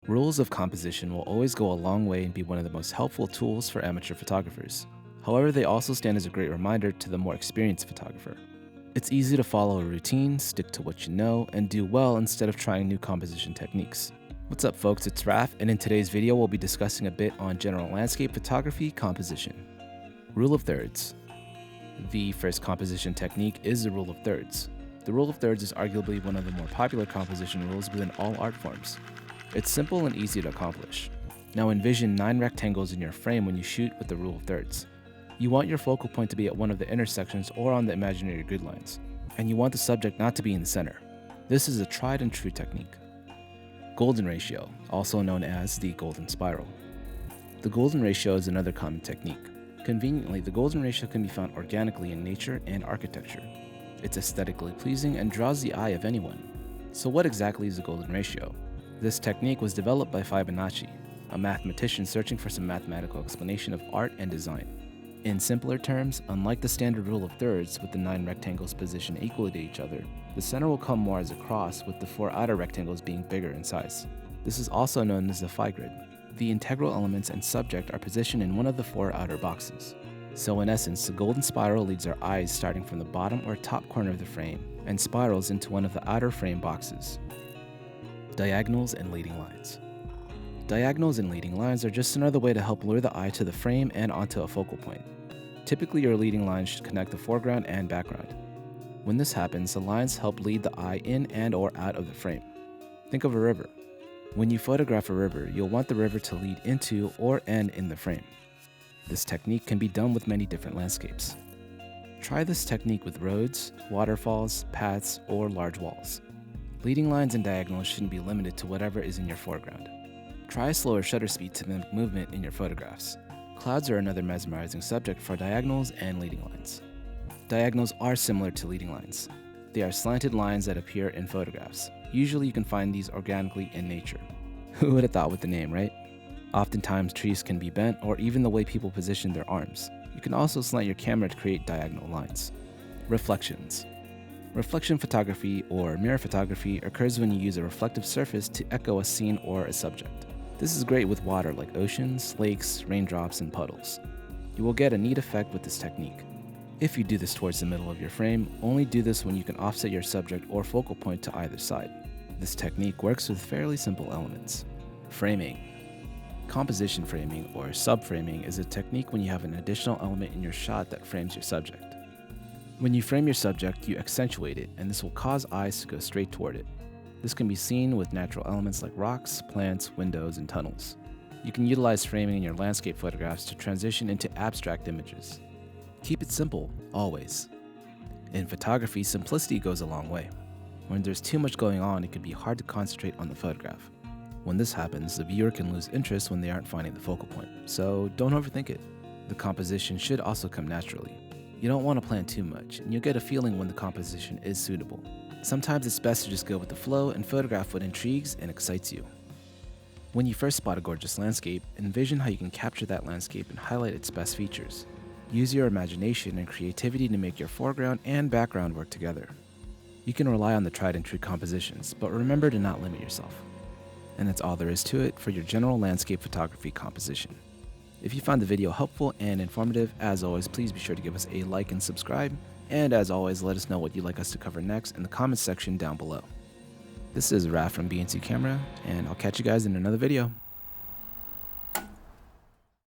Rules of composition will always go a long way and be one of the most helpful tools for amateur photographers. However, they also stand as a great reminder to the more experienced photographer. It's easy to follow a routine, stick to what you know, and do well instead of trying new composition techniques. What's up folks, it's Raf, and in today's video we'll be discussing a bit on general landscape photography composition. Rule of thirds. The first composition technique is the rule of thirds. The rule of thirds is arguably one of the more popular composition rules within all art forms. It's simple and easy to accomplish. Now envision 9 rectangles in your frame when you shoot with the rule of thirds. You want your focal point to be at one of the intersections or on the imaginary grid lines, and you want the subject not to be in the center. This is a tried and true technique. Golden ratio, also known as the golden spiral. The golden ratio is another common technique. Conveniently, the golden ratio can be found organically in nature and architecture. It's aesthetically pleasing and draws the eye of anyone. So what exactly is the golden ratio? This technique was developed by Fibonacci, a mathematician searching for some mathematical explanation of art and design. In simpler terms, unlike the standard rule of thirds with the 9 rectangles positioned equally to each other, the center will come more as a cross with the 4 outer rectangles being bigger in size. This is also known as the phi grid. The integral elements and subject are positioned in one of the 4 outer boxes. So in essence, the golden spiral leads our eyes starting from the bottom or top corner of the frame and spirals into one of the outer frame boxes. Diagonals and leading lines. Diagonals and leading lines are just another way to help lure the eye to the frame and onto a focal point. Typically, your leading lines should connect the foreground and background. When this happens, the lines help lead the eye in and or out of the frame. Think of a river. When you photograph a river, you'll want the river to lead into or end in the frame. This technique can be done with many different landscapes. Try this technique with roads, waterfalls, paths, or large walls. Leading lines and diagonals shouldn't be limited to whatever is in your foreground. Try a slower shutter speed to mimic movement in your photographs. Clouds are another mesmerizing subject for diagonals and leading lines. Diagonals are similar to leading lines. They are slanted lines that appear in photographs. Usually you can find these organically in nature. Who would have thought with the name, right? Oftentimes trees can be bent or even the way people position their arms. You can also slant your camera to create diagonal lines. Reflections. Reflection photography or mirror photography occurs when you use a reflective surface to echo a scene or a subject. This is great with water like oceans, lakes, raindrops, and puddles. You will get a neat effect with this technique. If you do this towards the middle of your frame, only do this when you can offset your subject or focal point to either side. This technique works with fairly simple elements. Framing. Composition framing or subframing is a technique when you have an additional element in your shot that frames your subject. When you frame your subject, you accentuate it, and this will cause eyes to go straight toward it. This can be seen with natural elements like rocks, plants, windows, and tunnels. You can utilize framing in your landscape photographs to transition into abstract images. Keep it simple, always. In photography, simplicity goes a long way. When there's too much going on, it can be hard to concentrate on the photograph. When this happens, the viewer can lose interest when they aren't finding the focal point, so don't overthink it. The composition should also come naturally. You don't want to plan too much, and you'll get a feeling when the composition is suitable. Sometimes it's best to just go with the flow and photograph what intrigues and excites you. When you first spot a gorgeous landscape, envision how you can capture that landscape and highlight its best features. Use your imagination and creativity to make your foreground and background work together. You can rely on the tried and true compositions, but remember to not limit yourself. And that's all there is to it for your general landscape photography composition. If you found the video helpful and informative, as always, please be sure to give us a like and subscribe. And as always, let us know what you'd like us to cover next in the comments section down below. This is Raf from BNC Camera, and I'll catch you guys in another video.